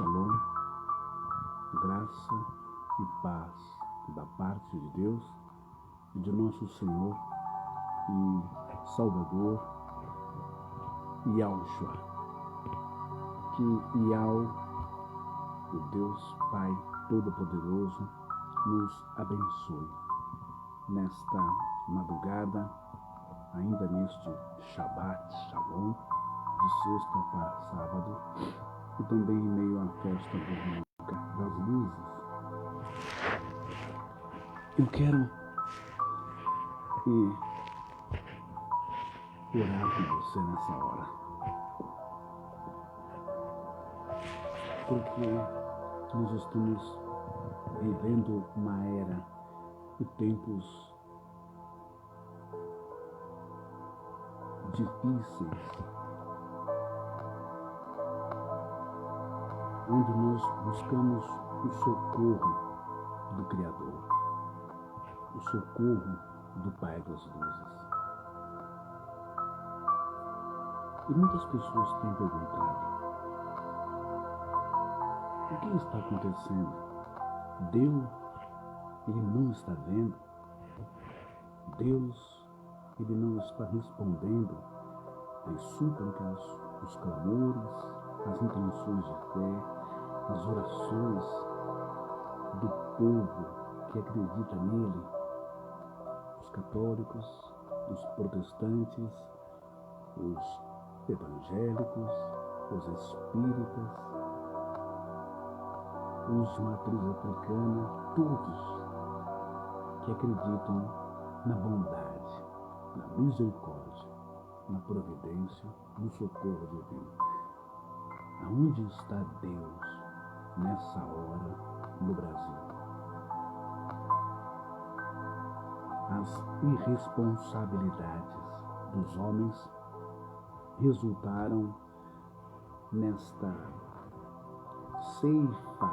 Shalom, graça e paz da parte de Deus e de nosso Senhor e Salvador Yahushua. Que Yahweh, o Deus Pai Todo-Poderoso, nos abençoe nesta madrugada, ainda neste Shabbat, Shalom, de sexta para sábado, e também em meio à festa das luzes. Eu quero orar com você nessa hora, porque nós estamos vivendo uma era e tempos difíceis, onde nós buscamos o socorro do Criador, o socorro do Pai das Luzes. E muitas pessoas têm perguntado: o que está acontecendo? Deus, Ele não está vendo? Deus, Ele não está respondendo às súplicas, os clamores, as intenções de fé, as orações do povo que acredita nele, os católicos, os protestantes, os evangélicos, os espíritas, os de matriz africana, todos que acreditam na bondade, na misericórdia, na providência, no socorro divino. Aonde está Deus nessa hora no Brasil? As irresponsabilidades dos homens resultaram nesta ceifa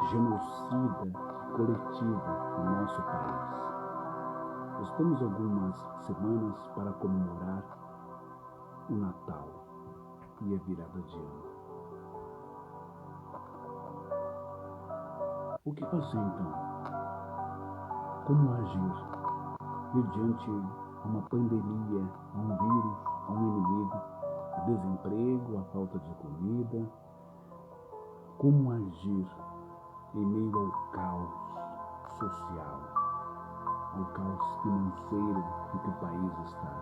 genocida coletiva no nosso país. Estamos algumas semanas para comemorar o Natal e a virada de ano. O que fazer então? Como agir mediante uma pandemia, a um vírus, a um inimigo, o desemprego, a falta de comida? Como agir em meio ao caos social, ao caos financeiro em que o país está?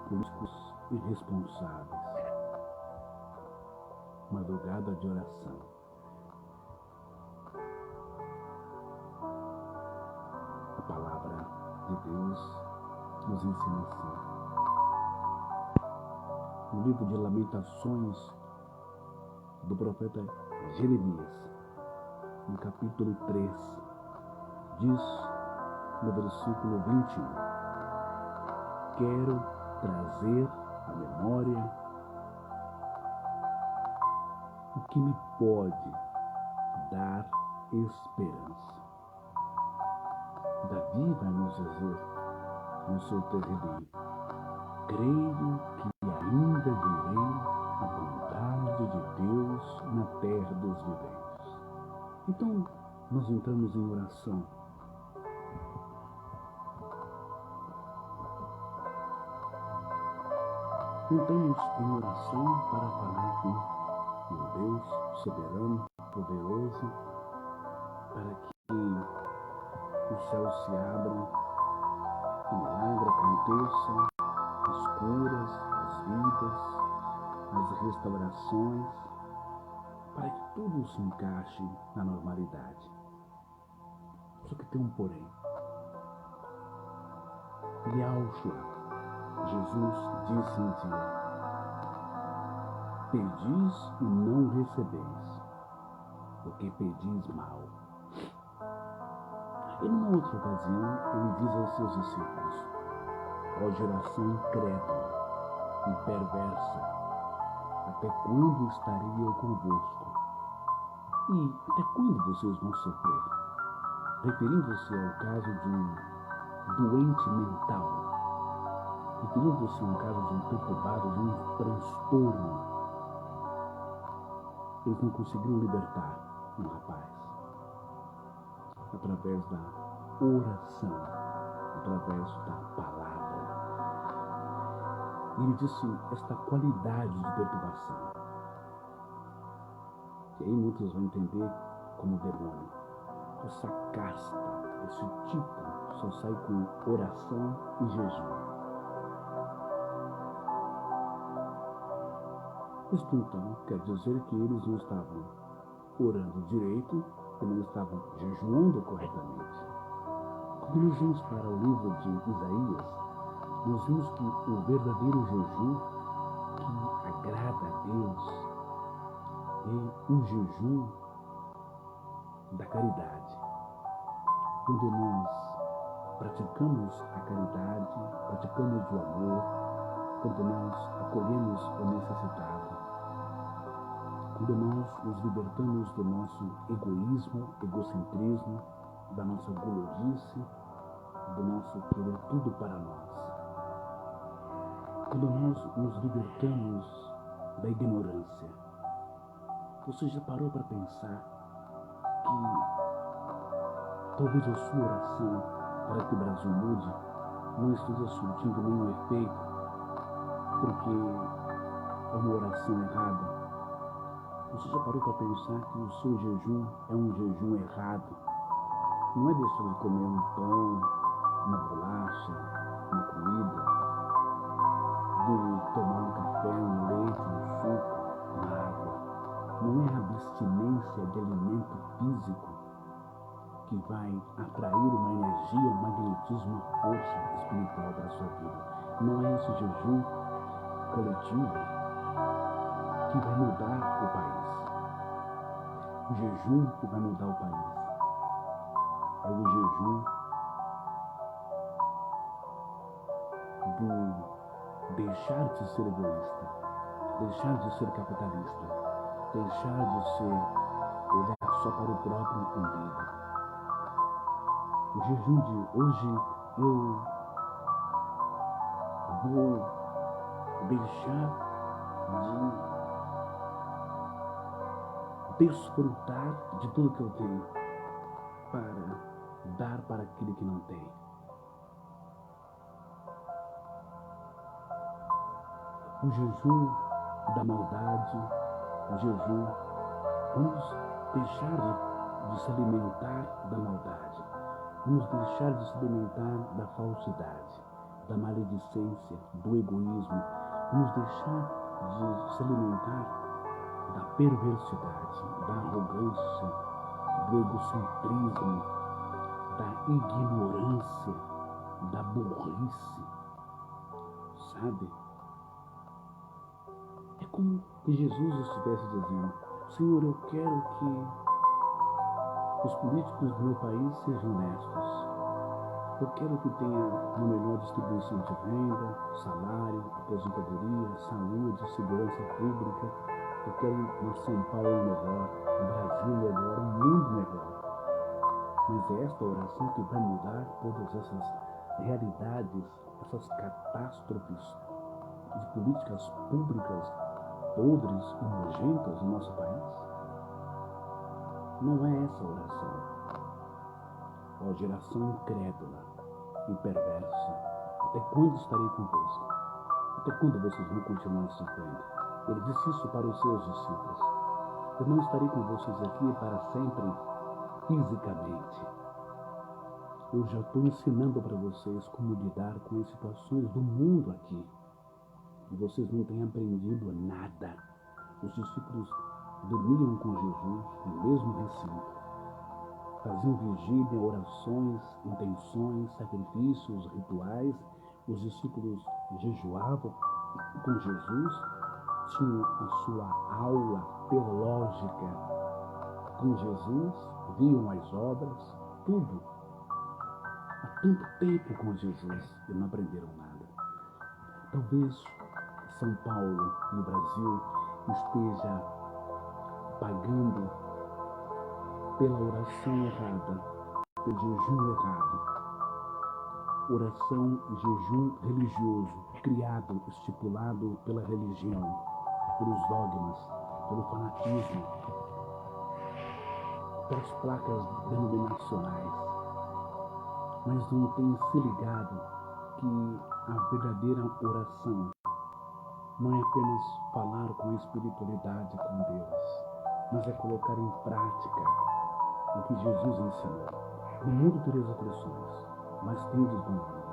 Políticos irresponsáveis. Madrugada de oração. A palavra de Deus nos ensina assim. No livro de Lamentações do profeta Jeremias, no capítulo 3, diz no versículo 21: quero trazer à memória o que me pode dar esperança. Davi vai nos dizer no seu terrível: creio que ainda verei a bondade de Deus na terra dos viventes. Então, nós entramos em oração. Entramos em oração para falar com o Deus soberano, poderoso, para que os céus se abram, o milagre aconteça, as curas, as vidas, as restaurações, para que tudo se encaixe na normalidade. Só que tem um porém. Yahushua, Jesus disse um dia: pedis e não recebeis, porque pedis mal. E numa outra ocasião, ele diz aos seus discípulos: ó geração incrédula e perversa, até quando estarei eu convosco? E até quando vocês vão sofrer? Referindo-se ao caso de um doente mental, referindo-se a um caso de um perturbado, de um transtorno eles não conseguiram libertar um rapaz. Através da oração, através da palavra. E ele disse esta qualidade de perturbação. E aí muitos vão entender como demônio. Essa casta, esse tipo, só sai com oração e jejum. Isto então quer dizer que eles não estavam orando direito e não estavam jejuando corretamente. Quando nós vamos para o livro de Isaías, nós vimos que o verdadeiro jejum que agrada a Deus é o jejum da caridade. Quando nós praticamos a caridade, praticamos o amor, quando nós acolhemos o necessitado, quando nós nos libertamos do nosso egoísmo, egocentrismo, da nossa gulodice, do nosso querer tudo para nós. Quando nós nos libertamos da ignorância. Você já parou para pensar que talvez a sua oração para que o Brasil mude não esteja surtindo nenhum efeito porque é uma oração errada? Você já parou para pensar que o seu jejum é um jejum errado? Não é deixar de comer um pão, uma bolacha, uma comida, de tomar um café, um leite, um suco, uma água. Não é a abstinência de alimento físico que vai atrair uma energia, um magnetismo, uma força espiritual para a sua vida. Não é esse jejum coletivo que vai mudar o país. O jejum que vai mudar o país é o jejum do deixar de ser egoísta, deixar de ser capitalista, deixar de ser olhar só para o próprio umbigo. O jejum de hoje eu vou deixar de desfrutar de tudo que eu tenho para dar para aquele que não tem. O jejum da maldade, o jejum, vamos deixar de se alimentar da maldade, vamos deixar de se alimentar da falsidade, da maledicência, do egoísmo, vamos deixar de se alimentar da perversidade, da arrogância, do egocentrismo, da ignorância, da burrice, sabe? É como que Jesus estivesse dizendo: Senhor, eu quero que os políticos do meu país sejam honestos. Eu quero que tenha uma melhor distribuição de renda, salário, aposentadoria, saúde, segurança pública. Eu quero uma São Paulo melhor, um Brasil melhor, um mundo melhor. Mas é esta oração que vai mudar todas essas realidades, essas catástrofes de políticas públicas podres e nojentas no nosso país? Não é essa a oração. Ó geração incrédula e perversa, até quando estarei convosco? Até quando vocês vão continuar sofrendo? Ele disse isso para os seus discípulos. Eu não estarei com vocês aqui para sempre fisicamente. Eu já estou ensinando para vocês como lidar com as situações do mundo aqui. E vocês não têm aprendido nada. Os discípulos dormiam com Jesus no mesmo recinto. Faziam vigília, orações, intenções, sacrifícios, rituais. Os discípulos jejuavam com Jesus, tinham a sua aula teológica com Jesus, viam as obras, tudo. Há tanto tempo com Jesus e não aprenderam nada. Talvez São Paulo e o Brasil esteja pagando pela oração errada, pelo jejum errado. Oração e jejum religioso, criado, estipulado pela religião, pelos dogmas, pelo fanatismo, pelas placas denominacionais, mas não tem se ligado que a verdadeira oração não é apenas falar com a espiritualidade com Deus, mas é colocar em prática o que Jesus ensinou. No mundo tereis aflições, mas tendes bom ânimo.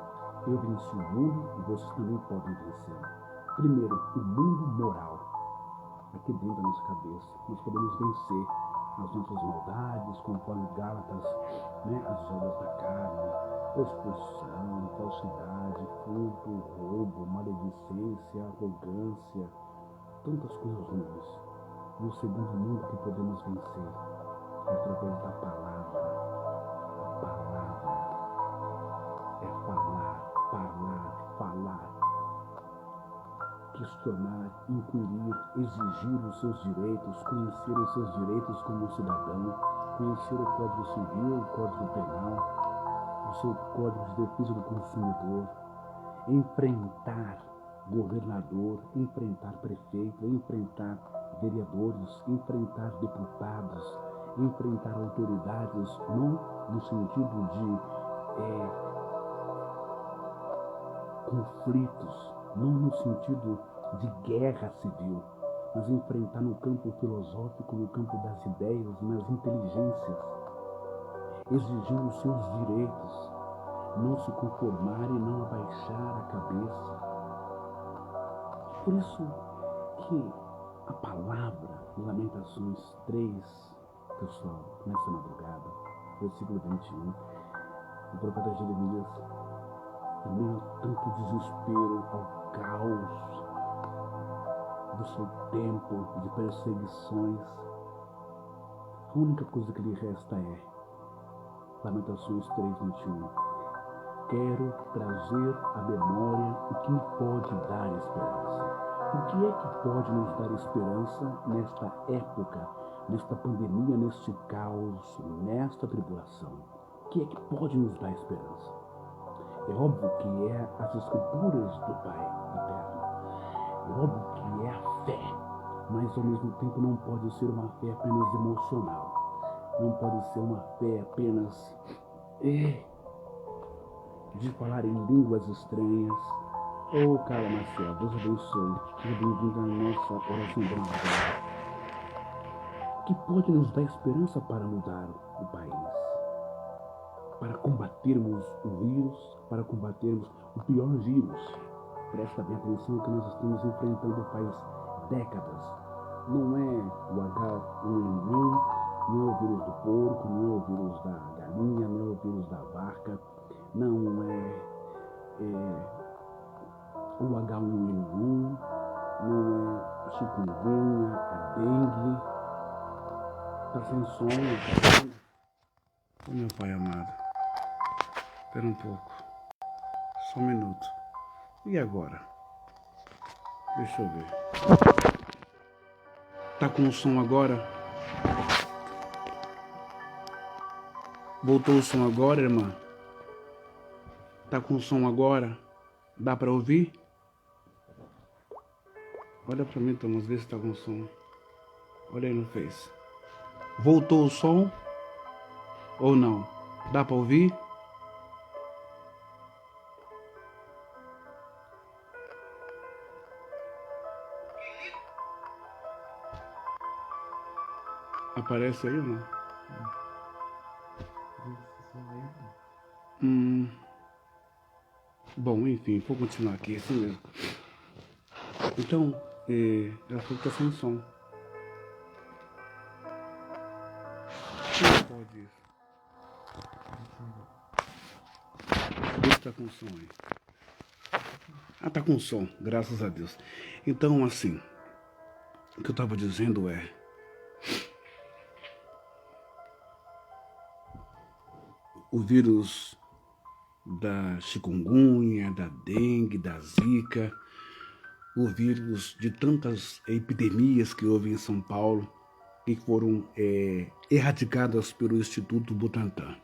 Eu venci o mundo e vocês também podem vencê-lo. Primeiro, o mundo moral. Aqui dentro da nossa cabeça, nós podemos vencer as nossas maldades, conforme Gálatas, as obras da carne, prostituição, falsidade, furto, roubo, maledicência, arrogância, tantas coisas ruins. E o segundo mundo que podemos vencer é através da palavra. A palavra é falar, questionar, inquirir, exigir os seus direitos, conhecer os seus direitos como cidadão, conhecer o Código Civil, o Código Penal, o seu Código de Defesa do Consumidor, enfrentar governador, enfrentar prefeito, enfrentar vereadores, enfrentar deputados, enfrentar autoridades, não no sentido de conflitos, não no sentido de guerra civil, mas enfrentar no campo filosófico, no campo das ideias, nas inteligências, exigir os seus direitos, não se conformar e não abaixar a cabeça. Por isso que a palavra em Lamentações 3, pessoal, nessa madrugada, versículo 21, o profeta Jeremias, em meio a tanto desespero, ao caos do seu tempo de perseguições, a única coisa que lhe resta é Lamentações 3, 21. Quero trazer à memória o que me pode dar esperança. O que é que pode nos dar esperança nesta época, nesta pandemia, neste caos, nesta tribulação? O que é que pode nos dar esperança? É óbvio que é as escrituras do Pai eterno. É óbvio que é a fé, mas ao mesmo tempo não pode ser uma fé apenas emocional. Não pode ser uma fé apenas de falar em línguas estranhas. Carla Marcel, Deus abençoe. Seja bem-vindo à nossa oração da madrugada. Que pode nos dar esperança para mudar o país, para combatermos o vírus, para combatermos o pior vírus. Presta bem atenção que nós estamos enfrentando faz décadas. Não é o H1N1, não é o vírus do porco, não é o vírus da galinha, não é o vírus da vaca, não é o H1N1, não é o chikungunya, a dengue. Tá sem som, tá vendo? Meu pai amado, espera um pouco, só um minuto. E agora? Deixa eu ver. Tá com o som agora? Voltou o som agora, irmã? Tá com o som agora? Dá pra ouvir? Olha pra mim, Thomas, vê se tá com som. Olha aí no Face. Voltou o som? Ou não? Dá pra ouvir? Aparece aí ou não? Bom, enfim, vou continuar aqui, assim mesmo. Então, ela falou que tá sem som. Como pode isso? Vê se tá com som aí. Ah, tá com som, graças a Deus. Então, assim, o que eu tava dizendo é... o vírus da chikungunya, da dengue, da zika, o vírus de tantas epidemias que houve em São Paulo e que foram erradicadas pelo Instituto Butantan.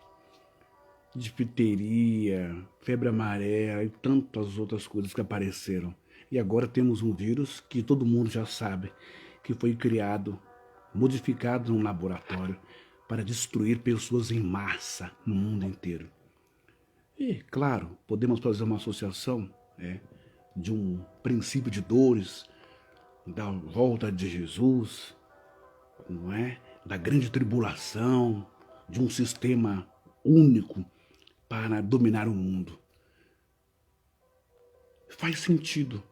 Difteria, febre amarela e tantas outras coisas que apareceram. E agora temos um vírus que todo mundo já sabe, que foi criado, modificado num laboratório para destruir pessoas em massa no mundo inteiro. E, claro, podemos fazer uma associação de um princípio de dores, da volta de Jesus, não é? Da grande tribulação, de um sistema único para dominar o mundo. Faz sentido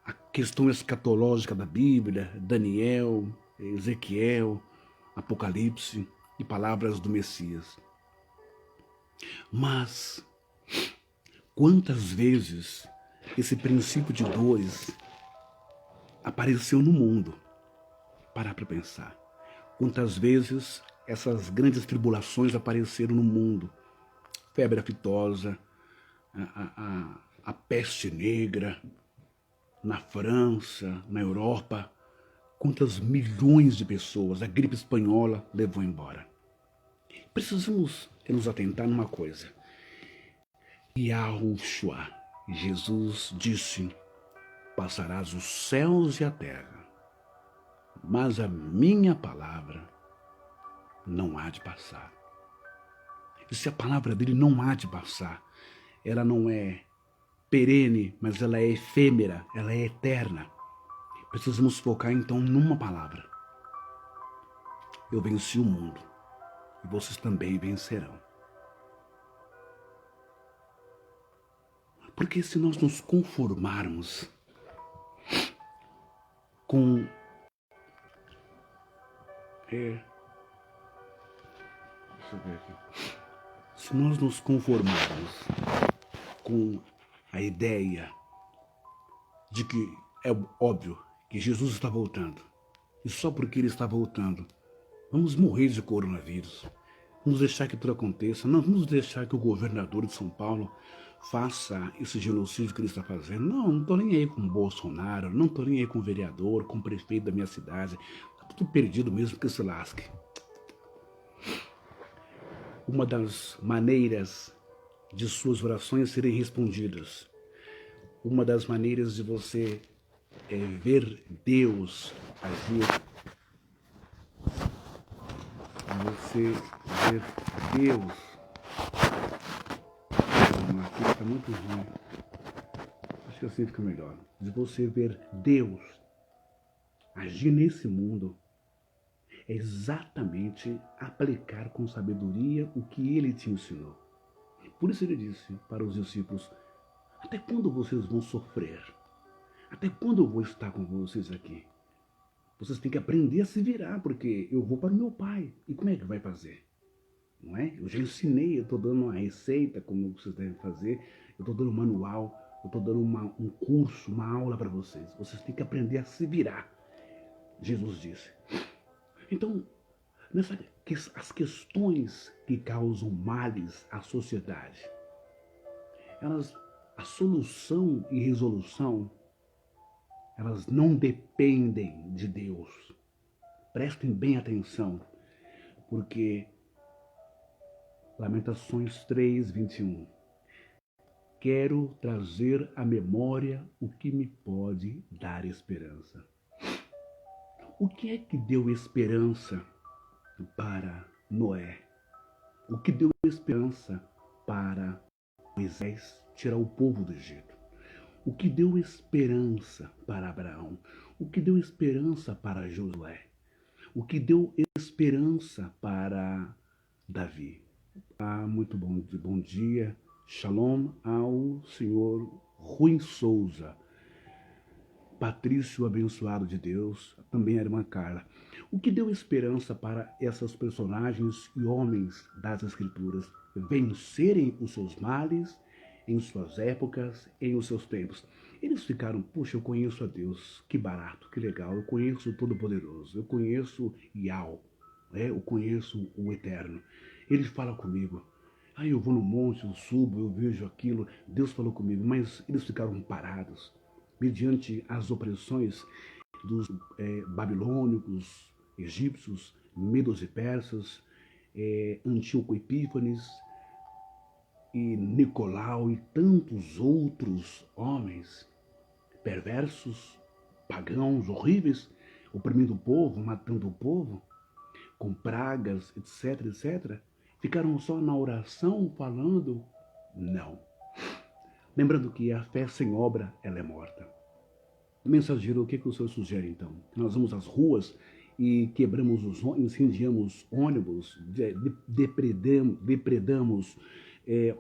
a questão escatológica da Bíblia, Daniel, Ezequiel, Apocalipse e palavras do Messias. Mas quantas vezes esse princípio de dores apareceu no mundo? Parar para pensar. Quantas vezes essas grandes tribulações apareceram no mundo? Febre aftosa, a peste negra, na França, na Europa. Quantas milhões de pessoas a gripe espanhola levou embora? Precisamos nos atentar numa coisa. Yahushua, Jesus disse: passarás os céus e a terra, mas a minha palavra não há de passar. E se a palavra dele não há de passar, ela não é perene, mas ela é efêmera, ela é eterna. Precisamos focar então numa palavra. Eu venci o mundo e vocês também vencerão. Porque se nós nos conformarmos com deixa eu ver aqui. Se nós nos conformarmos com a ideia de que é óbvio que Jesus está voltando, e só porque ele está voltando, vamos morrer de coronavírus, vamos deixar que tudo aconteça, não vamos deixar que o governador de São Paulo faça esse genocídio que ele está fazendo. Não estou nem aí com o Bolsonaro, não estou nem aí com o vereador, com o prefeito da minha cidade, está tudo perdido mesmo, que se lasque. Uma das maneiras de suas orações serem respondidas, uma das maneiras de você ver Deus agir, de você ver Deus, aqui está muito ruim, acho que assim fica melhor, de você ver Deus agir nesse mundo, é exatamente aplicar com sabedoria o que ele te ensinou. Por isso ele disse para os discípulos: até quando vocês vão sofrer? Até quando eu vou estar com vocês aqui? Vocês têm que aprender a se virar, porque eu vou para o meu pai. E como é que vai fazer? Não é? Eu já ensinei, eu estou dando uma receita, como vocês devem fazer, eu estou dando um manual, eu estou dando um curso, uma aula para vocês. Vocês têm que aprender a se virar, Jesus disse. Então, as questões que causam males à sociedade, a solução e resolução, elas não dependem de Deus. Prestem bem atenção, porque Lamentações 3:21. Quero trazer à memória o que me pode dar esperança. O que é que deu esperança para Noé? O que deu esperança para Moisés tirar o povo do Egito? O que deu esperança para Abraão? O que deu esperança para Josué? O que deu esperança para Davi? Muito bom dia. Shalom ao senhor Rui Souza. Patrício abençoado de Deus, também a irmã Carla. O que deu esperança para essas personagens e homens das Escrituras vencerem os seus males em suas épocas, em os seus tempos? Eles ficaram: puxa, eu conheço a Deus, que barato, que legal, eu conheço o Todo-Poderoso, eu conheço Yahweh, eu conheço o Eterno. Ele fala comigo. Aí eu vou no monte, eu subo, eu vejo aquilo, Deus falou comigo, mas eles ficaram parados mediante as opressões dos babilônicos, egípcios, medos e persas, Antíoco Epífanes e Nicolau e tantos outros homens perversos, pagãos, horríveis, oprimindo o povo, matando o povo, com pragas, etc, etc, ficaram só na oração falando? Não. Lembrando que a fé sem obra, ela é morta. Mensageiro, o que o senhor sugere então? Nós vamos às ruas e quebramos incendiamos ônibus, depredamos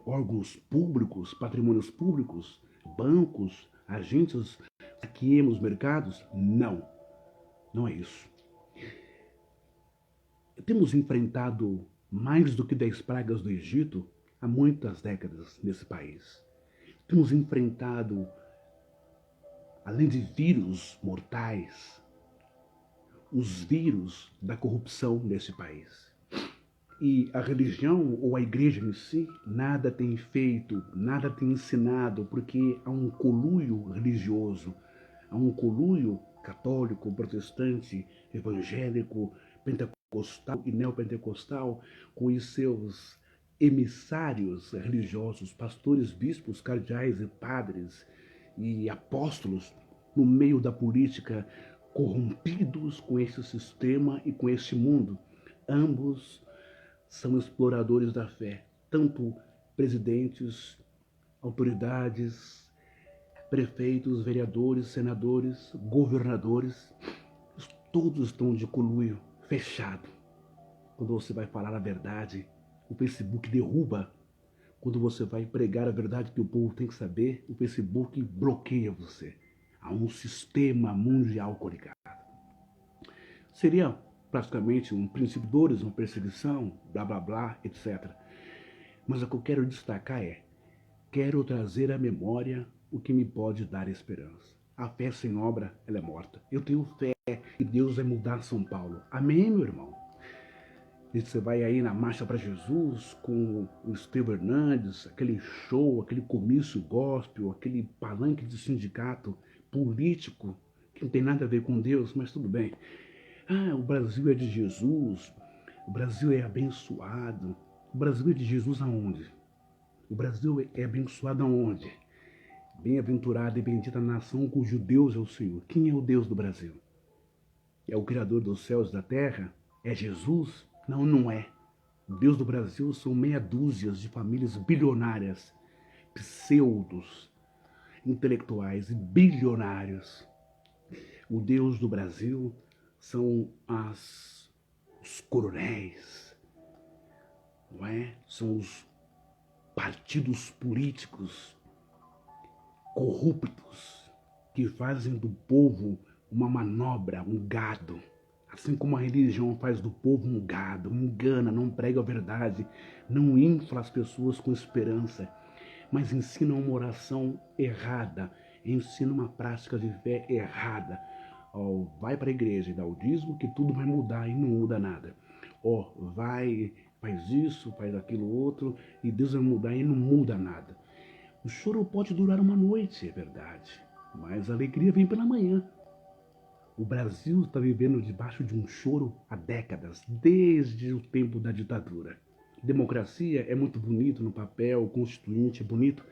órgãos públicos, patrimônios públicos, bancos, agentes, saqueemos mercados? Não, não é isso. Temos enfrentado mais do que 10 pragas do Egito há muitas décadas nesse país. Temos enfrentado, além de vírus mortais, os vírus da corrupção nesse país. E a religião ou a igreja em si nada tem feito, nada tem ensinado, porque há um conluio religioso, há um conluio católico, protestante, evangélico, pentecostal e neopentecostal com os seus emissários religiosos, pastores, bispos, cardeais e padres e apóstolos no meio da política, corrompidos com esse sistema e com este mundo. Ambos são exploradores da fé, tanto presidentes, autoridades, prefeitos, vereadores, senadores, governadores, todos estão de conluio fechado. Quando você vai falar a verdade, o Facebook derruba. Quando você vai pregar a verdade que o povo tem que saber, o Facebook bloqueia você. Há um sistema mundial conectado. Seria praticamente um princípio dores, uma perseguição, blá blá blá, etc. Mas o que eu quero destacar é, quero trazer à memória o que me pode dar esperança. A fé sem obra, ela é morta. Eu tenho fé que Deus vai mudar São Paulo. Amém, meu irmão? E você vai aí na Marcha para Jesus com o Estevão Hernandes, aquele show, aquele comício gospel, aquele palanque de sindicato político, que não tem nada a ver com Deus, mas tudo bem. Ah, o Brasil é de Jesus, o Brasil é abençoado. O Brasil é de Jesus aonde? O Brasil é abençoado aonde? Bem-aventurada e bendita a nação cujo Deus é o Senhor. Quem é o Deus do Brasil? É o Criador dos céus e da terra? É Jesus? Não, não é. O Deus do Brasil são meia dúzia de famílias bilionárias, pseudos, intelectuais e bilionários. O Deus do Brasil são os coronéis, não é? São os partidos políticos corruptos que fazem do povo uma manobra, um gado. Assim como a religião faz do povo um gado, engana, não prega a verdade, não infla as pessoas com esperança, mas ensina uma oração errada, ensina uma prática de fé errada. Vai para a igreja e dá o dízimo que tudo vai mudar e não muda nada. Vai, faz isso, faz aquilo outro e Deus vai mudar e não muda nada. O choro pode durar uma noite, é verdade, mas a alegria vem pela manhã. O Brasil está vivendo debaixo de um choro há décadas, desde o tempo da ditadura. Democracia é muito bonito no papel, o constituinte é bonito,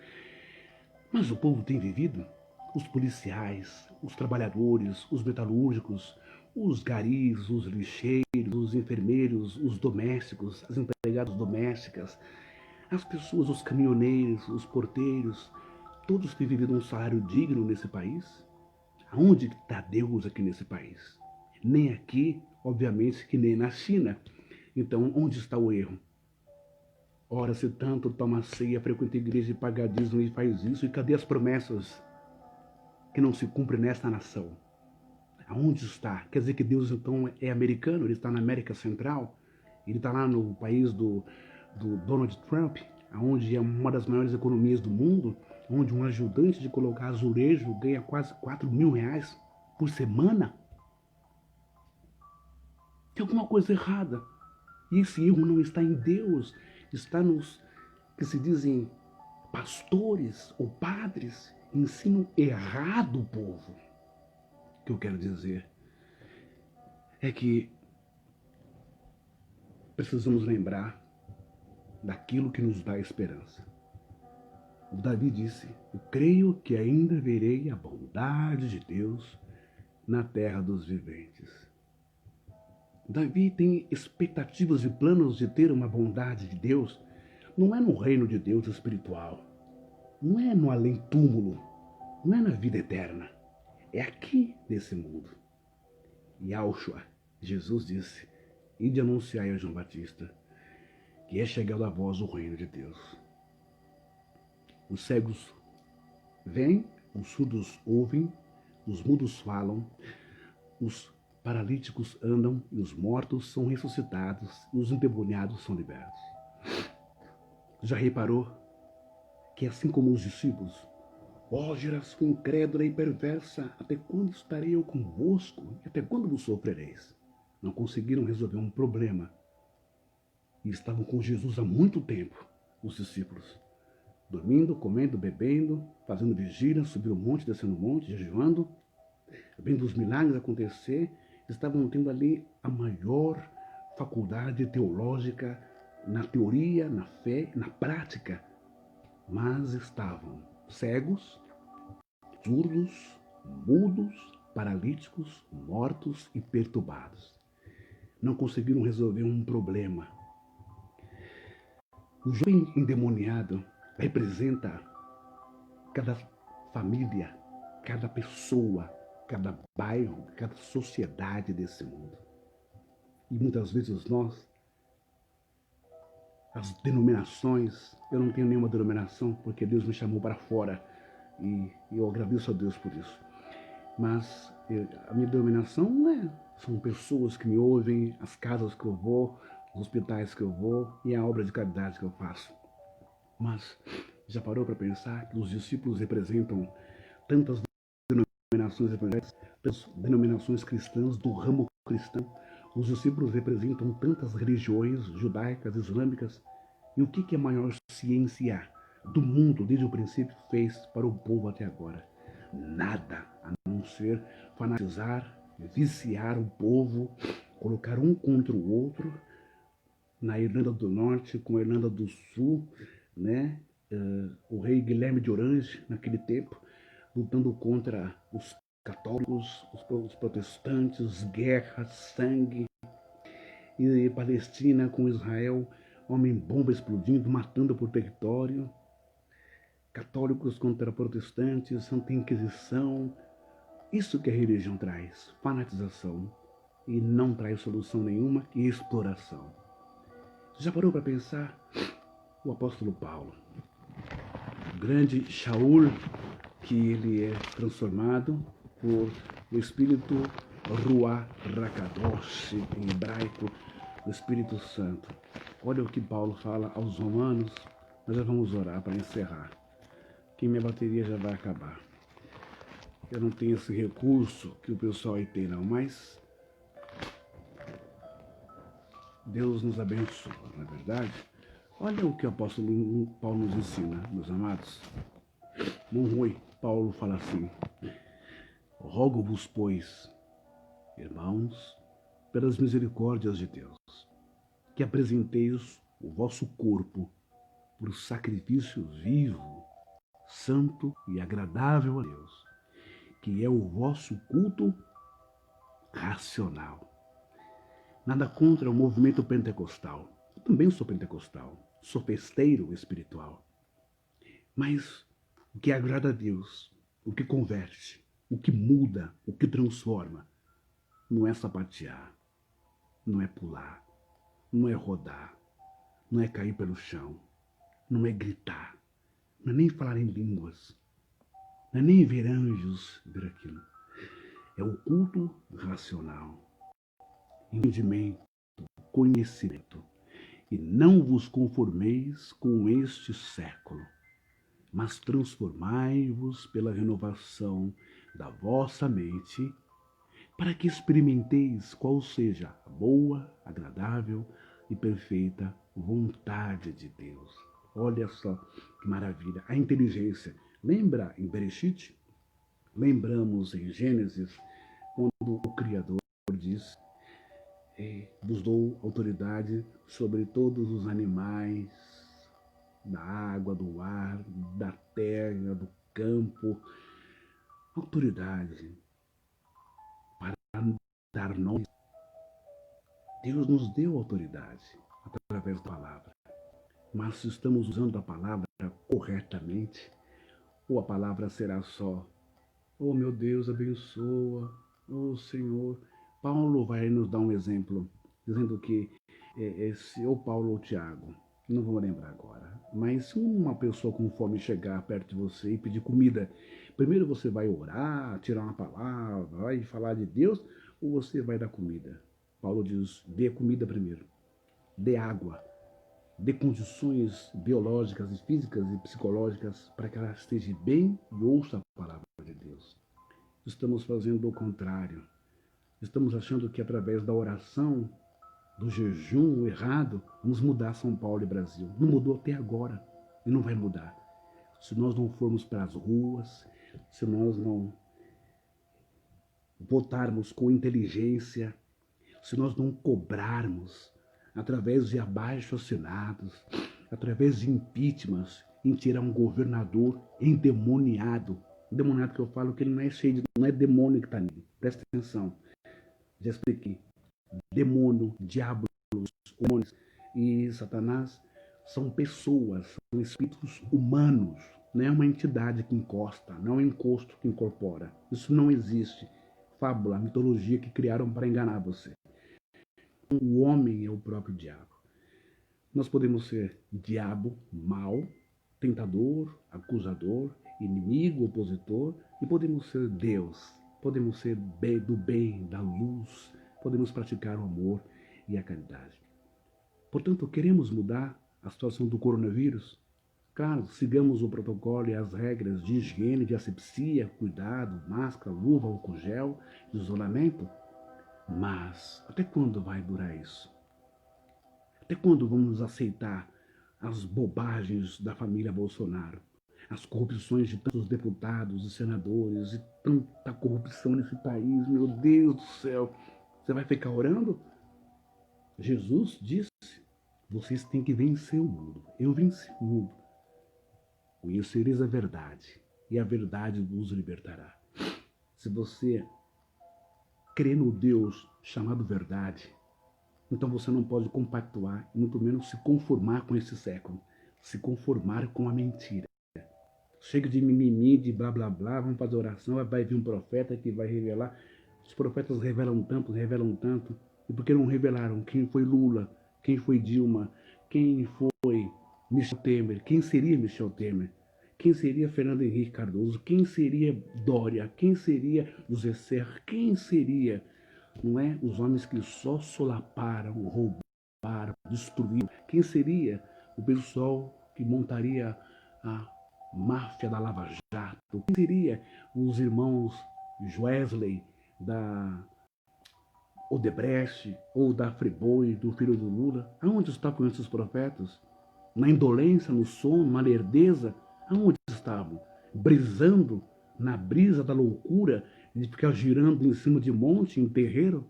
mas o povo tem vivido? Os policiais, os trabalhadores, os metalúrgicos, os garis, os lixeiros, os enfermeiros, os domésticos, as empregadas domésticas, as pessoas, os caminhoneiros, os porteiros, todos têm vivido um salário digno nesse país? Aonde está Deus aqui nesse país? Nem aqui, obviamente, que nem na China. Então, onde está o erro? Ora, se tanto toma ceia, frequenta a igreja e paga dízimo e faz isso, e cadê as promessas que não se cumprem nesta nação? Aonde está? Quer dizer que Deus, então, é americano? Ele está na América Central? Ele está lá no país do Donald Trump, onde é uma das maiores economias do mundo, onde um ajudante de colocar azulejo ganha quase 4 mil reais por semana? Tem alguma coisa errada. E esse erro não está em Deus, está nos que se dizem pastores ou padres, ensinam errado o povo. O que eu quero dizer é que precisamos lembrar daquilo que nos dá esperança. O Davi disse: eu creio que ainda verei a bondade de Deus na terra dos viventes. Davi tem expectativas e planos de ter uma bondade de Deus, não é no reino de Deus espiritual, não é no além-túmulo, não é na vida eterna, é aqui nesse mundo. E Yahshua, Jesus disse, ide anunciai a João Batista, que é chegado a vós o reino de Deus. Os cegos veem, os surdos ouvem, os mudos falam, os paralíticos andam e os mortos são ressuscitados e os endemoniados são libertos. Já reparou que assim como os discípulos, ó geração incrédula e perversa, até quando estarei eu convosco e até quando vos sofrereis? Não conseguiram resolver um problema e estavam com Jesus há muito tempo, os discípulos. Dormindo, comendo, bebendo, fazendo vigília, subindo o monte, descendo o monte, jejuando, vendo os milagres acontecer, estavam tendo ali a maior faculdade teológica na teoria, na fé, na prática, mas estavam cegos, surdos, mudos, paralíticos, mortos e perturbados. Não conseguiram resolver um problema. O jovem endemoniado representa cada família, cada pessoa, cada bairro, cada sociedade desse mundo. E muitas vezes nós, as denominações, eu não tenho nenhuma denominação porque Deus me chamou para fora e eu agradeço a Deus por isso. Mas a minha denominação são pessoas que me ouvem, as casas que eu vou, os hospitais que eu vou e a obra de caridade que eu faço. Mas já parou para pensar que os discípulos representam tantas denominações evangélicas, tantas denominações cristãs do ramo cristão? Os discípulos representam tantas religiões judaicas, islâmicas. E o que a maior ciência do mundo, desde o princípio, fez para o povo até agora? Nada, a não ser fanatizar, viciar o povo, colocar um contra o outro. Na Irlanda do Norte com a Irlanda do Sul, né? O rei Guilherme de Orange, naquele tempo, lutando contra os católicos, os protestantes, guerra, sangue. E Palestina com Israel, homem-bomba explodindo, matando por território. Católicos contra protestantes, Santa Inquisição. Isso que a religião traz, fanatização. E não traz solução nenhuma, que exploração. Já parou para pensar? O apóstolo Paulo, o grande Shaul, que ele é transformado por o Espírito Ruach Rakadosh, em hebraico, o Espírito Santo. Olha o que Paulo fala aos romanos. Nós já vamos orar para encerrar, que minha bateria já vai acabar. Eu não tenho esse recurso que o pessoal aí tem não, mas Deus nos abençoa, não é verdade? Olha o que o apóstolo Paulo nos ensina, meus amados. Monrui, Paulo fala assim: rogo-vos, pois, irmãos, pelas misericórdias de Deus, que apresenteis o vosso corpo por sacrifício vivo, santo e agradável a Deus, que é o vosso culto racional. Nada contra o movimento pentecostal. Eu também sou pentecostal, sou festeiro espiritual. Mas o que agrada a Deus, o que converte, o que muda, o que transforma, não é sapatear, não é pular, não é rodar, não é cair pelo chão, não é gritar, não é nem falar em línguas, não é nem ver anjos, ver aquilo. É o culto racional, entendimento, conhecimento. E não vos conformeis com este século, mas transformai-vos pela renovação da vossa mente, para que experimenteis qual seja a boa, agradável e perfeita vontade de Deus. Olha só que maravilha, a inteligência. Lembra em Bereshit? Lembramos em Gênesis, quando o Criador diz: vos dou autoridade sobre todos os animais da água, do ar, da terra, do campo. Autoridade. dar nome. Deus nos deu autoridade através da palavra. Mas se estamos usando a palavra corretamente, ou a palavra será só, oh meu Deus, abençoa, oh Senhor. Paulo vai nos dar um exemplo, dizendo que ou Paulo ou Tiago, não vou lembrar agora, mas se uma pessoa com fome chegar perto de você e pedir comida, primeiro você vai orar, tirar uma palavra, vai falar de Deus, ou você vai dar comida? Paulo diz, dê comida primeiro, dê água, dê condições biológicas e físicas e psicológicas para que ela esteja bem e ouça a palavra de Deus. Estamos fazendo o contrário. Estamos achando que através da oração, do jejum errado, vamos mudar São Paulo e Brasil. Não mudou até agora e não vai mudar. Se nós não formos para as ruas, se nós não votarmos com inteligência, se nós não cobrarmos através de abaixo-assinados, através de impeachments, em tirar um governador endemoniado. Endemoniado que eu falo que ele não é cheio de... não é demônio que está nele. Presta atenção. Já expliquei. Demônio, diabos, demônios e Satanás são pessoas, são espíritos humanos. Não é uma entidade que encosta, não é um encosto que incorpora. Isso não existe. Fábula, mitologia que criaram para enganar você. O homem é o próprio diabo. Nós podemos ser diabo, mal, tentador, acusador, inimigo, opositor, e podemos ser Deus. Podemos ser do bem, da luz, podemos praticar o amor e a caridade. Portanto, queremos mudar a situação do coronavírus? Claro, sigamos o protocolo e as regras de higiene, de asepsia, cuidado, máscara, luva, álcool gel, isolamento. Mas até quando vai durar isso? Até quando vamos aceitar as bobagens da família Bolsonaro? As corrupções de tantos deputados e senadores e tanta corrupção nesse país, meu Deus do céu. Você vai ficar orando? Jesus disse, vocês têm que vencer o mundo. Eu venci o mundo. Conhecereis a verdade, e a verdade vos libertará. Se você crê no Deus chamado verdade, então você não pode compactuar, muito menos se conformar com esse século, se conformar com a mentira. Chega de mimimi, de blá blá blá, vamos fazer oração, vai vir um profeta que vai revelar. Os profetas revelam tanto, e por que não revelaram quem foi Lula, quem foi Dilma, quem foi Michel Temer, quem seria Michel Temer, quem seria Fernando Henrique Cardoso, quem seria Dória, quem seria José Serra, quem seria, não é? Os homens que só solaparam, roubaram, destruíram. Quem seria o pessoal que montaria a máfia da Lava Jato? Quem seria os irmãos Wesley da Odebrecht ou da Friboi, do filho do Lula? Aonde estavam esses profetas? Na indolência, no sono, na lerdeza? Aonde estavam? Brisando na brisa da loucura de ficar girando em cima de monte, em terreiro?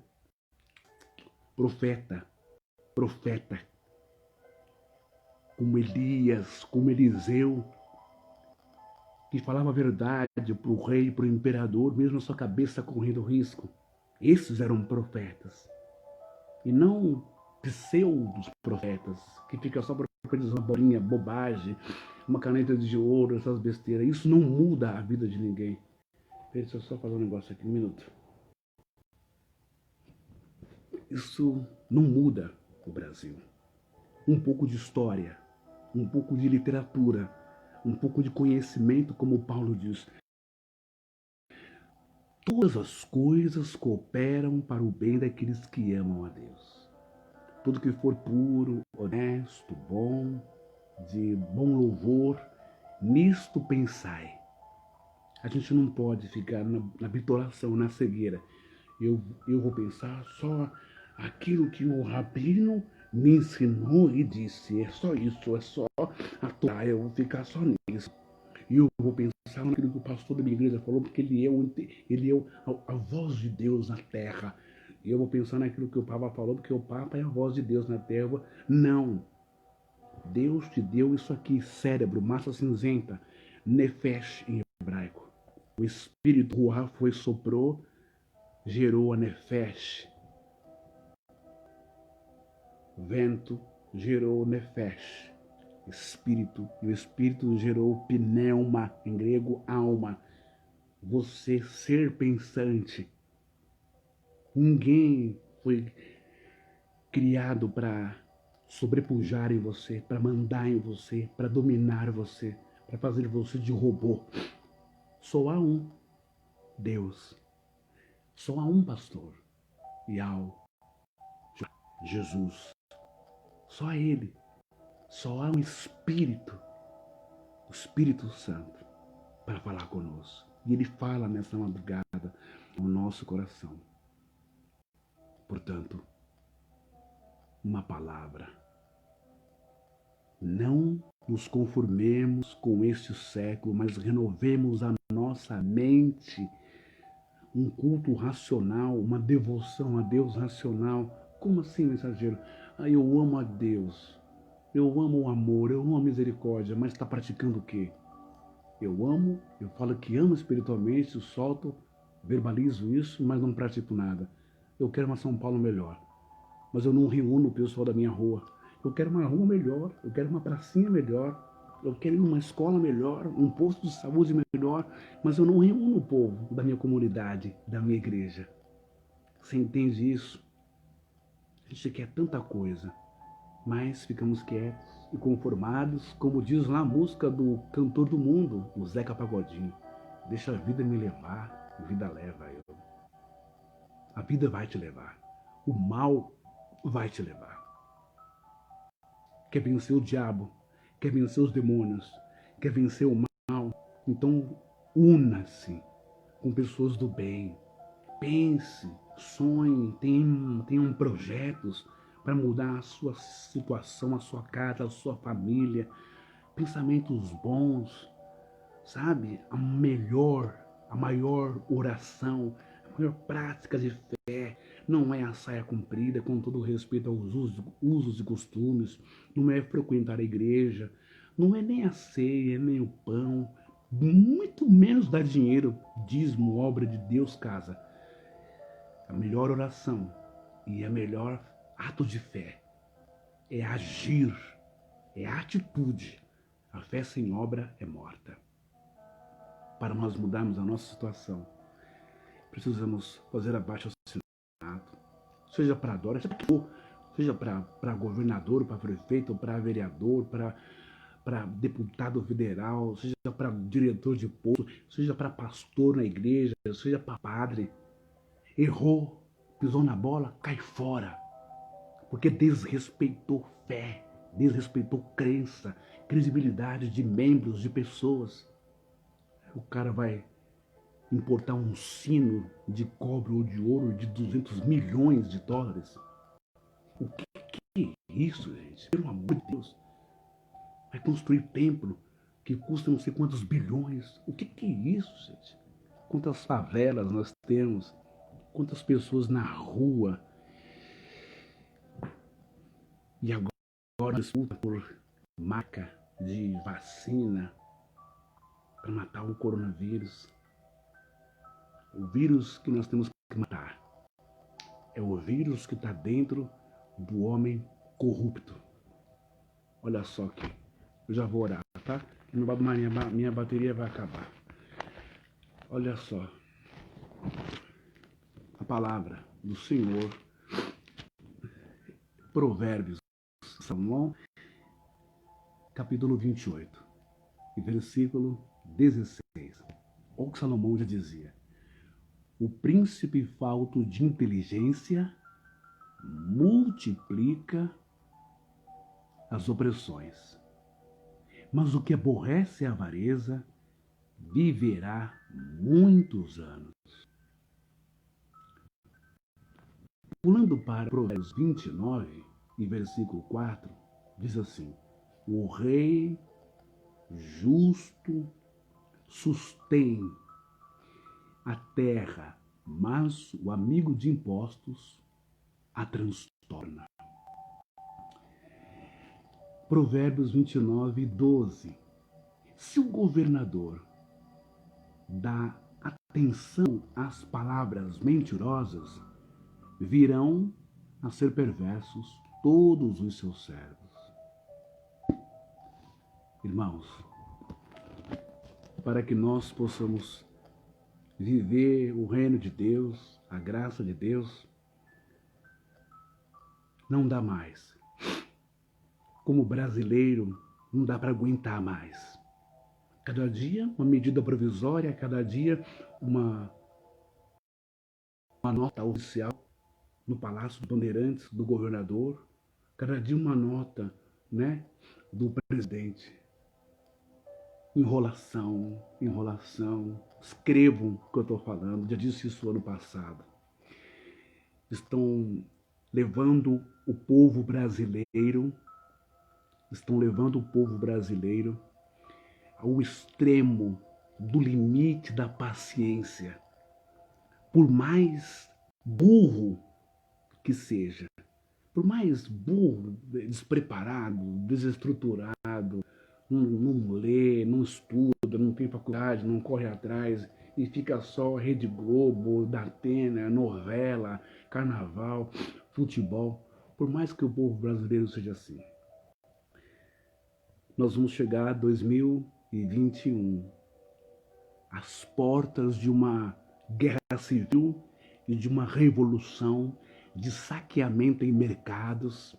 Profeta, como Elias, como Eliseu, que falava a verdade para o rei, para o imperador, mesmo a sua cabeça correndo risco. Esses eram profetas. E não pseudos profetas, que ficam só profetizando uma bolinha, bobagem, uma caneta de ouro, essas besteiras. Isso não muda a vida de ninguém. Deixa eu só fazer um negócio aqui, um minuto. Isso não muda o Brasil. Um pouco de história, um pouco de literatura, um pouco de conhecimento, como Paulo diz. Todas as coisas cooperam para o bem daqueles que amam a Deus. Tudo que for puro, honesto, bom, de bom louvor, nisto pensai. A gente não pode ficar na bitolação, na cegueira. Eu vou pensar só aquilo que o rabino me ensinou e disse. É só isso, é só atuar. Eu vou ficar só nisso. E eu vou pensar naquilo que o pastor da minha igreja falou, porque ele é a voz de Deus na terra. E eu vou pensar naquilo que o Papa falou, porque o Papa é a voz de Deus na terra. Não. Deus te deu isso aqui, cérebro, massa cinzenta, nefesh em hebraico. O espírito Ruach soprou gerou a nefesh. Vento gerou nefesh, espírito, e o espírito gerou pneuma, em grego alma. Você ser pensante. Ninguém foi criado para sobrepujar em você, para mandar em você, para dominar você, para fazer você de robô. Só há um Deus, só há um pastor, e ao Jesus. Só há Ele, só há um Espírito, o Espírito Santo, para falar conosco. E Ele fala nessa madrugada no nosso coração. Portanto, uma palavra. Não nos conformemos com este século, mas renovemos a nossa mente. Um culto racional, uma devoção a Deus racional. Como assim, mensageiro? Eu amo a Deus, eu amo o amor, eu amo a misericórdia, mas está praticando o quê? Eu amo, eu falo que amo espiritualmente, eu solto, verbalizo isso, mas não pratico nada. Eu quero uma São Paulo melhor, mas eu não reúno o pessoal da minha rua. Eu quero uma rua melhor, eu quero uma pracinha melhor, eu quero uma escola melhor, um posto de saúde melhor, mas eu não reúno o povo da minha comunidade, da minha igreja. Você entende isso? A gente quer tanta coisa, mas ficamos quietos e conformados, como diz lá a música do cantor do mundo, o Zeca Pagodinho. Deixa a vida me levar, a vida leva eu. A vida vai te levar, o mal vai te levar. Quer vencer o diabo, quer vencer os demônios, quer vencer o mal, então una-se com pessoas do bem. Pense, sonhe, tenham projetos para mudar a sua situação, a sua casa, a sua família. Pensamentos bons, sabe? A maior oração, a maior prática de fé não é a saia comprida, com todo respeito aos usos e costumes, não é frequentar a igreja, não é nem a ceia, nem o pão, muito menos dar dinheiro, dízimo, obra de Deus, casa. A melhor oração e a melhor ato de fé é agir, é atitude. A fé sem obra é morta. Para nós mudarmos a nossa situação, precisamos fazer abaixo assinado, seja para Dória, seja para governador, para prefeito, para vereador, para deputado federal, seja para diretor de posto, seja para pastor na igreja, seja para padre. Errou, pisou na bola, cai fora. Porque desrespeitou fé, desrespeitou crença, credibilidade de membros, de pessoas. O cara vai importar um sino de cobre ou de ouro de 200 milhões de dólares. O que é isso, gente? Pelo amor de Deus. Vai construir templo que custa não sei quantos bilhões. O que é isso, gente? Quantas favelas nós temos? Quantas pessoas na rua? E agora disputa por marca de vacina para matar o coronavírus. O vírus que nós temos que matar é o vírus que está dentro do homem corrupto. Olha só aqui. Eu já vou orar, tá? Minha bateria vai acabar. Olha só. A palavra do Senhor, Provérbios, Salomão, capítulo 28, e versículo 16. Olha o que Salomão já dizia. O príncipe falto de inteligência multiplica as opressões, mas o que aborrece a avareza viverá muitos anos. Pulando para Provérbios 29 e versículo 4, diz assim: o rei justo sustém a terra, mas o amigo de impostos a transtorna. Provérbios 29, 12. Se o governador dá a atenção às palavras mentirosas, virão a ser perversos todos os seus servos. Irmãos, para que nós possamos viver o reino de Deus, a graça de Deus, não dá mais. Como brasileiro, não dá para aguentar mais. Cada dia uma medida provisória, cada dia uma nota oficial no Palácio dos Bandeirantes, do governador, cada dia uma nota, né, do presidente. Enrolação. Escrevam o que eu estou falando, já disse isso ano passado. Estão levando o povo brasileiro ao extremo do limite da paciência. Por mais burro que seja, por mais burro, despreparado, desestruturado, não lê, não estuda, não tem faculdade, não corre atrás e fica só Rede Globo, Datena, novela, carnaval, futebol. Por mais que o povo brasileiro seja assim, nós vamos chegar a 2021, às portas de uma guerra civil e de uma revolução de saqueamento em mercados,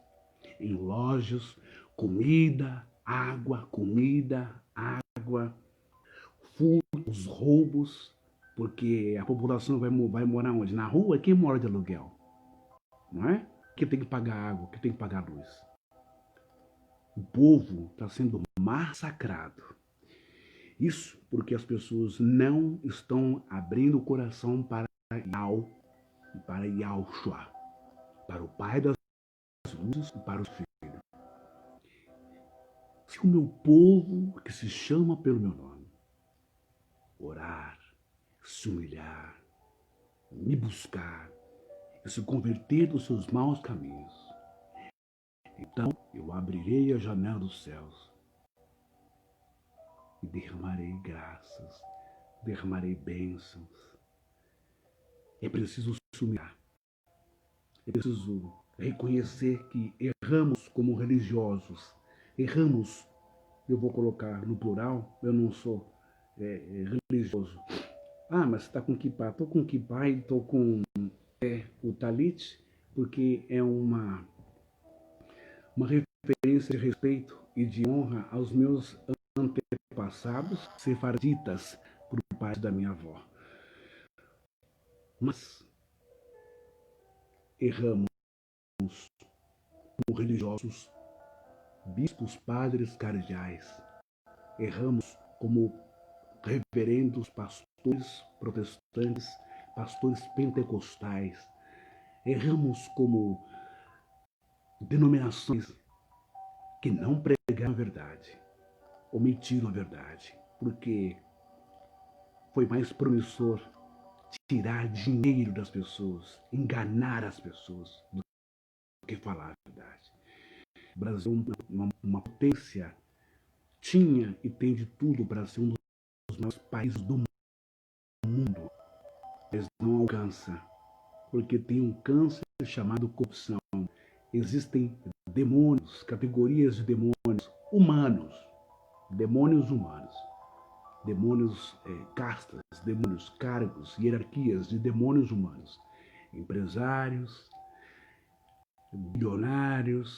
em lojas, comida, água, furtos, roubos, porque a população vai morar onde? Na rua? Quem mora de aluguel? Não é? Quem tem que pagar água, quem tem que pagar luz? O povo está sendo massacrado. Isso porque as pessoas não estão abrindo o coração para Yahweh e para Yahushua, para o Pai das luzes e para os filhos. Se o meu povo, que se chama pelo meu nome, orar, se humilhar, me buscar e se converter dos seus maus caminhos, então eu abrirei a janela dos céus e derramarei graças, derramarei bênçãos. É preciso se humilhar. É preciso reconhecer que erramos como religiosos. Erramos, eu vou colocar no plural, eu não sou religioso. Ah, mas você está com kippah? Estou com kippah e estou com o talit, porque é uma referência de respeito e de honra aos meus antepassados sefarditas por parte da minha avó. Mas erramos como religiosos, bispos, padres, cardeais. Erramos como reverendos, pastores protestantes, pastores pentecostais. Erramos como denominações que não pregaram a verdade, omitiram a verdade, porque foi mais promissor tirar dinheiro das pessoas, enganar as pessoas, do que falar a verdade. O Brasil é uma potência, tinha e tem de tudo para ser um dos maiores países do mundo, mas não alcança, porque tem um câncer chamado corrupção. Existem demônios, categorias de demônios humanos, demônios castas, demônios cargos, hierarquias de demônios humanos, empresários, bilionários,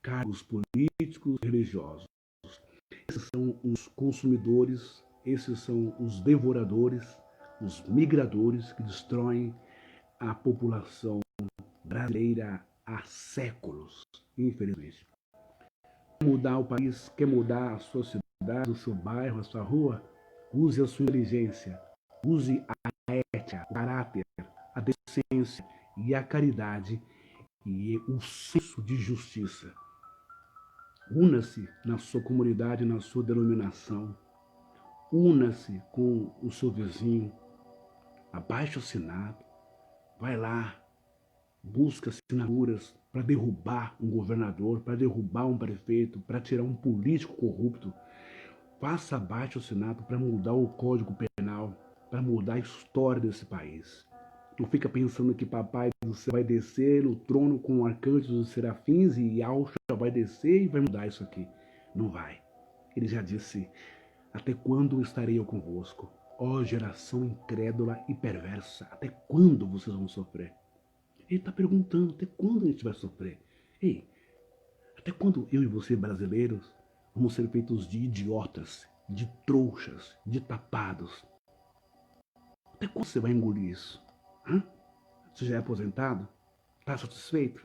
cargos políticos, religiosos. Esses são os consumidores, esses são os devoradores, os migradores que destroem a população brasileira há séculos, infelizmente. Quer mudar o país, quer mudar a sua cidade, o seu bairro, a sua rua? Use a sua inteligência, use a ética, o caráter, a decência e a caridade e o senso de justiça. Una-se na sua comunidade, na sua denominação. Una-se com o seu vizinho. Abaixo-assinado. Vai lá. Busca assinaturas para derrubar um governador, para derrubar um prefeito, para tirar um político corrupto. Faça abaixo-assinado para mudar o Código Penal. para mudar a história desse país. Não fica pensando que Papai do Céu vai descer no trono com arcanjos e serafins e Yahshua vai descer e vai mudar isso aqui. Não vai. Ele já disse: até quando estarei eu convosco? Ó geração incrédula e perversa, até quando vocês vão sofrer? Ele está perguntando, até quando a gente vai sofrer? Ei, até quando eu e você, brasileiros, vamos ser feitos de idiotas, de trouxas, de tapados? Até quando você vai engolir isso? Hã? Você já é aposentado? Está satisfeito?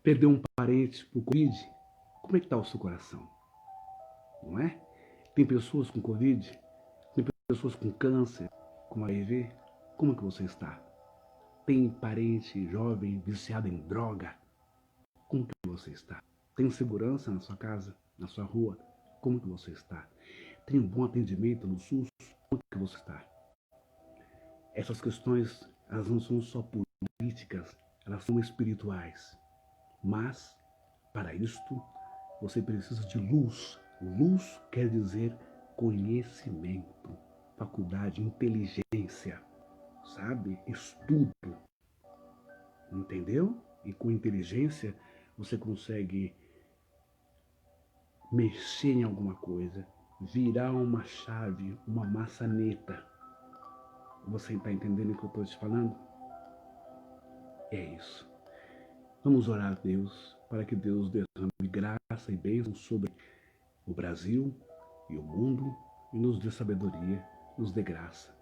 Perdeu um parente por Covid? Como é que está o seu coração? Não é? Tem pessoas com Covid? Tem pessoas com câncer, com HIV? Como é que você está? Tem parente jovem viciado em droga? Como que você está? Tem segurança na sua casa, na sua rua? Como que você está? Tem um bom atendimento no SUS? Como que você está? Essas questões, elas não são só políticas, elas são espirituais. Mas, para isto, você precisa de luz. Luz quer dizer conhecimento, faculdade, inteligência, sabe? Estudo. Entendeu? E com inteligência você consegue mexer em alguma coisa, virar uma chave, uma maçaneta. Você está entendendo o que eu estou te falando? É isso. Vamos orar a Deus para que Deus derrame graça e bênção sobre o Brasil e o mundo e nos dê sabedoria, nos dê graça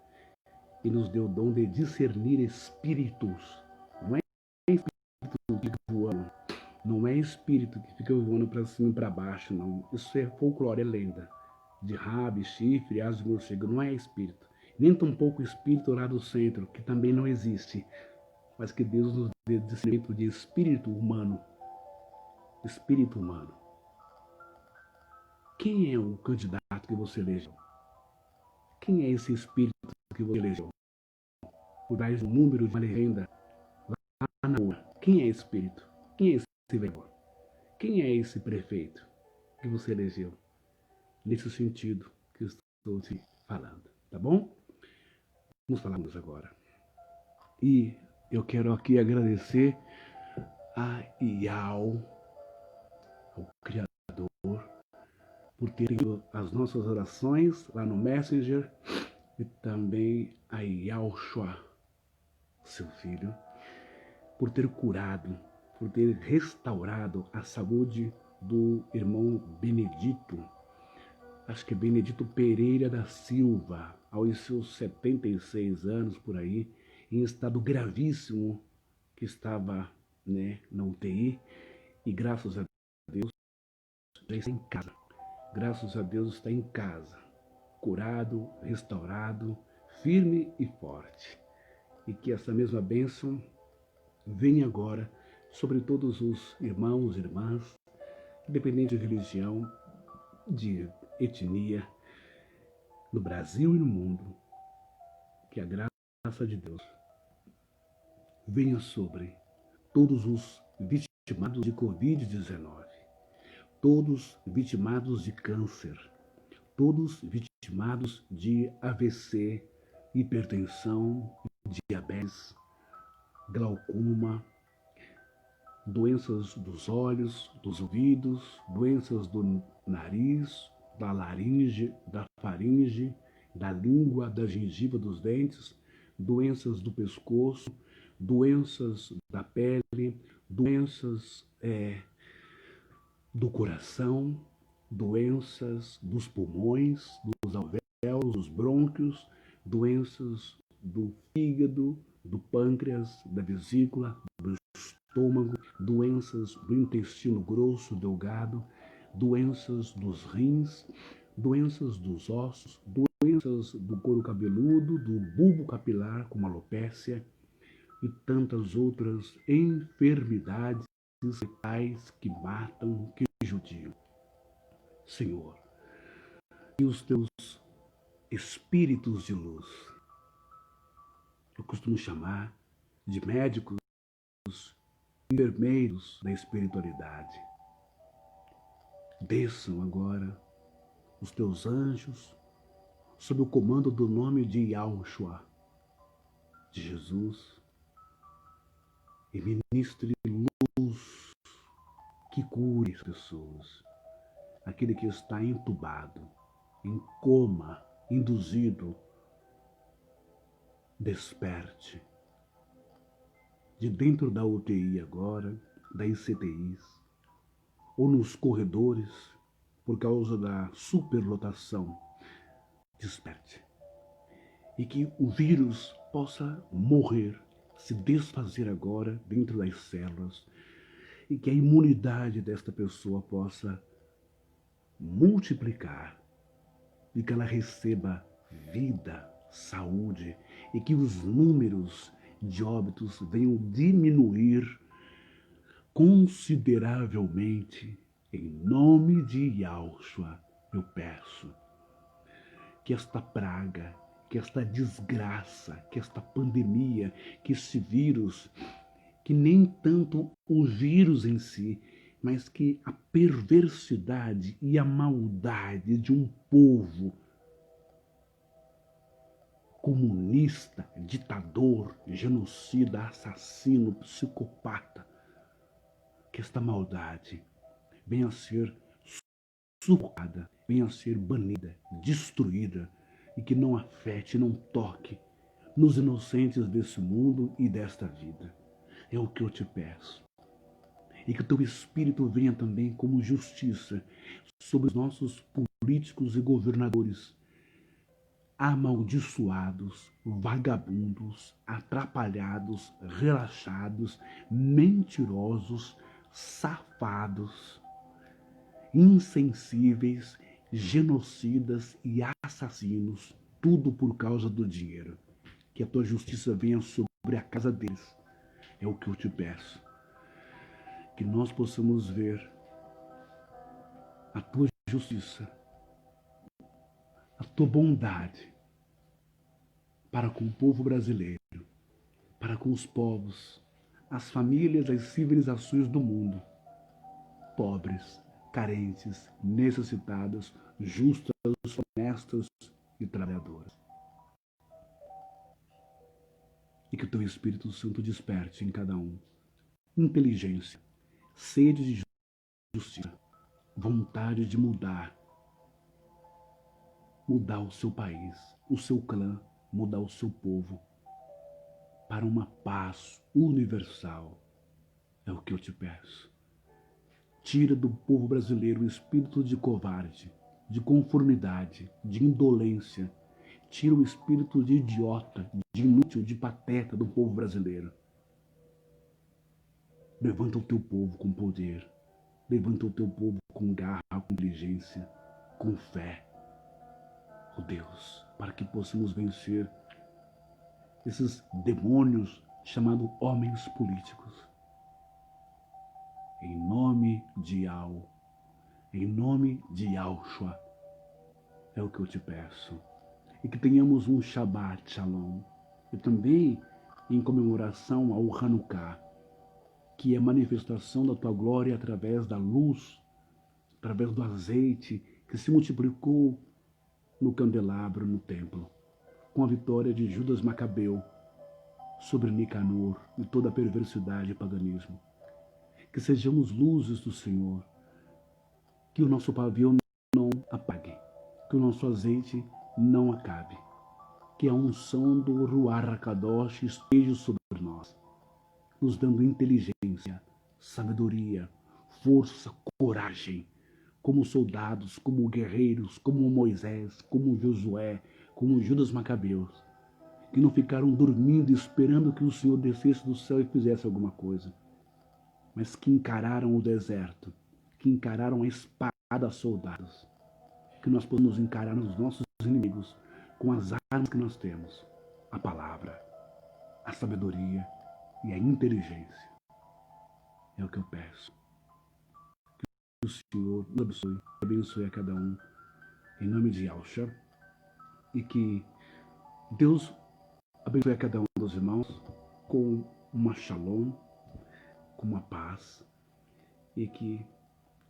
e nos dê o dom de discernir espíritos. Não é espírito que fica voando, não é espírito que fica voando para cima e para baixo, não. Isso é folclore, é lenda. De rabo, chifre, asas de morcego, não é espírito. Nem tampouco espírito lá do centro, que também não existe. Mas que Deus nos dê discernimento de espírito humano. Espírito humano. Quem é o candidato que você elegeu? Quem é esse espírito que você elegeu? Por mais um número de uma legenda lá na rua. Quem é esse espírito? Quem é esse vereador? Quem é esse prefeito que você elegeu? Nesse sentido que eu estou te falando, tá bom? Vamos falar agora. E eu quero aqui agradecer a Iau, ao Criador, por ter ido as nossas orações lá no Messenger, e também a Yahshua, seu filho, por ter curado, por ter restaurado a saúde do irmão Benedito, acho que é Benedito Pereira da Silva, aos seus 76 anos por aí, em estado gravíssimo, que estava, né, na UTI, e graças a Deus já está em casa. Graças a Deus está em casa, curado, restaurado, firme e forte. E que essa mesma bênção venha agora sobre todos os irmãos e irmãs, independente de religião, de etnia, no Brasil e no mundo. Que a graça de Deus venha sobre todos os vitimados de Covid-19, todos vitimados de câncer, todos vitimados de AVC, hipertensão, diabetes, glaucoma, doenças dos olhos, dos ouvidos, doenças do nariz, da laringe, da faringe, da língua, da gengiva, dos dentes, doenças do pescoço, doenças da pele, doenças do coração, doenças dos pulmões, dos alvéolos, dos brônquios, doenças do fígado, do pâncreas, da vesícula, do estômago, doenças do intestino grosso, delgado, doenças dos rins, doenças dos ossos, doenças do couro cabeludo, do bulbo capilar, como alopécia, e tantas outras enfermidades letais que matam, que judiam. Senhor, e os teus espíritos de luz, eu costumo chamar de médicos, enfermeiros da espiritualidade, desçam agora os teus anjos sob o comando do nome de Yahushua, de Jesus, e ministre luz que cure as pessoas. Aquele que está entubado, em coma, induzido, desperte. De dentro da UTI agora, das CTIs, ou nos corredores, por causa da superlotação, desperte. E que o vírus possa morrer, se desfazer agora dentro das células, e que a imunidade desta pessoa possa multiplicar, e que ela receba vida, saúde, e que os números de óbitos venham diminuir consideravelmente. Em nome de Yahushua, eu peço que esta praga, que esta desgraça, que esta pandemia, que esse vírus, que nem tanto o vírus em si, mas que a perversidade e a maldade de um povo comunista, ditador, genocida, assassino, psicopata, que esta maldade venha a ser sufocada, venha a ser banida, destruída, e que não afete, não toque nos inocentes desse mundo e desta vida. É o que eu te peço. E que o teu Espírito venha também como justiça sobre os nossos políticos e governadores, amaldiçoados, vagabundos, atrapalhados, relaxados, mentirosos, safados, insensíveis, genocidas e assassinos, tudo por causa do dinheiro. Que a tua justiça venha sobre a casa deles. É o que eu te peço. Que nós possamos ver a tua justiça, a tua bondade para com o povo brasileiro, para com os povos, as famílias, as civilizações do mundo, pobres, carentes, necessitadas, justas, honestas e trabalhadoras. E que o teu Espírito Santo desperte em cada um inteligência, sede de justiça, vontade de mudar o seu país, o seu clã, mudar o seu povo para uma paz universal. É o que eu te peço. Tira do povo brasileiro o espírito de covarde, de conformidade, de indolência. Tira o espírito de idiota, de inútil, de pateta do povo brasileiro. Levanta o teu povo com poder. Levanta o teu povo com garra, com inteligência, com fé. Oh Deus, para que possamos vencer esses demônios chamados homens políticos. Em nome de Yahweh, em nome de Yahushua, é o que eu te peço. E que tenhamos um Shabbat Shalom. E também em comemoração ao Hanukkah, que é a manifestação da tua glória através da luz, através do azeite que se multiplicou no candelabro, no templo, com a vitória de Judas Macabeu sobre Nicanor e toda a perversidade e paganismo. Que sejamos luzes do Senhor, que o nosso pavio não apague, que o nosso azeite não acabe, que a unção do Ruach HaKadosh esteja sobre nós, nos dando inteligência, sabedoria, força, coragem, como soldados, como guerreiros, como Moisés, como Josué, como Judas Macabeus, que não ficaram dormindo esperando que o Senhor descesse do céu e fizesse alguma coisa, mas que encararam o deserto, que encararam a espada a soldados, que nós podemos encarar os nossos inimigos com as armas que nós temos, a palavra, a sabedoria e a inteligência. É o que eu peço. Que o Senhor nos abençoe a cada um, em nome de Yahushua, e que Deus abençoe a cada um dos irmãos com uma shalom, com uma paz, e que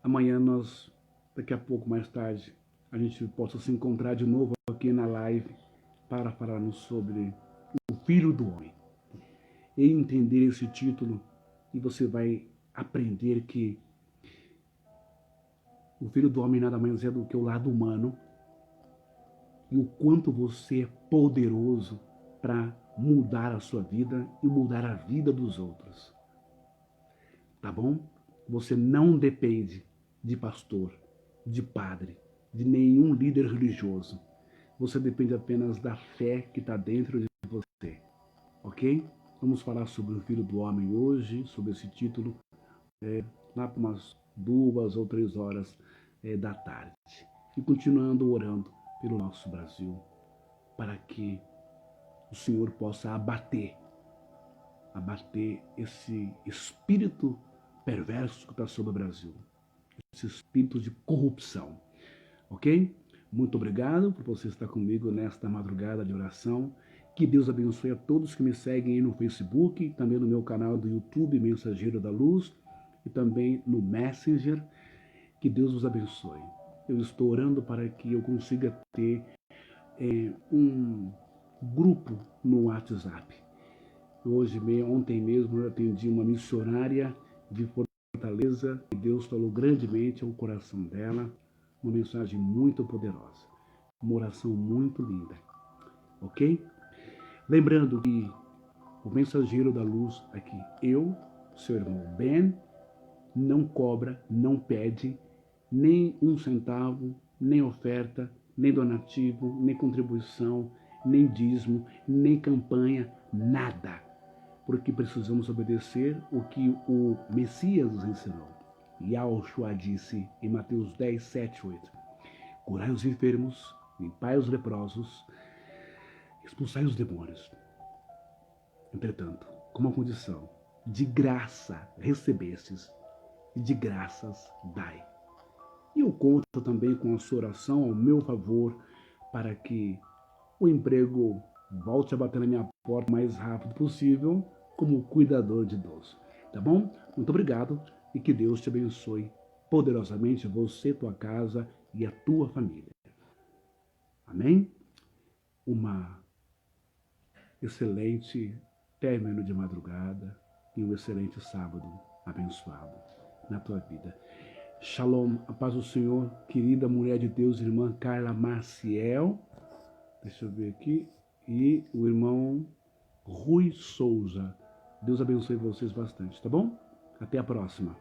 amanhã nós, daqui a pouco mais tarde, a gente possa se encontrar de novo aqui na live para falarmos sobre o Filho do Homem. E entender esse título, e você vai aprender que o Filho do Homem nada mais é do que o lado humano e o quanto você é poderoso para mudar a sua vida e mudar a vida dos outros. Tá bom? Você não depende de pastor, de padre, de nenhum líder religioso. Você depende apenas da fé que está dentro de você. Ok? Vamos falar sobre o Filho do Homem hoje, sobre esse título, lá para umas 2 ou 3 horas da tarde. E continuando orando pelo nosso Brasil, para que o Senhor possa abater esse espírito perverso que está sobre o Brasil, esse espírito de corrupção, ok? Muito obrigado por você estar comigo nesta madrugada de oração. Que Deus abençoe a todos que me seguem aí no Facebook, também no meu canal do YouTube, Mensageiro da Luz, e também no Messenger. Que Deus os abençoe. Eu estou orando para que eu consiga ter um grupo no WhatsApp. Ontem mesmo eu atendi uma missionária de Fortaleza e Deus falou grandemente ao coração dela, uma mensagem muito poderosa, uma oração muito linda, ok? Lembrando que o Mensageiro da Luz aqui, eu, seu irmão Ben, não cobra, não pede nem 1 centavo, nem oferta, nem donativo, nem contribuição, nem dízimo, nem campanha, nada. Porque precisamos obedecer o que o Messias nos ensinou. Yahushua disse em Mateus 10, 7, 8: curai os enfermos, limpai os leprosos, expulsai os demônios. Entretanto, com uma condição: de graça recebestes, e de graças dai. E eu conto também com a sua oração ao meu favor para que o emprego volte a bater na minha porta o mais rápido possível como cuidador de idoso. Tá bom? Muito obrigado e que Deus te abençoe poderosamente, você, tua casa e a tua família. Amém? Uma excelente término de madrugada e um excelente sábado abençoado na tua vida. Shalom, a paz do Senhor, querida mulher de Deus, irmã Carla Maciel, deixa eu ver aqui, e o irmão Rui Souza. Deus abençoe vocês bastante, tá bom? Até a próxima.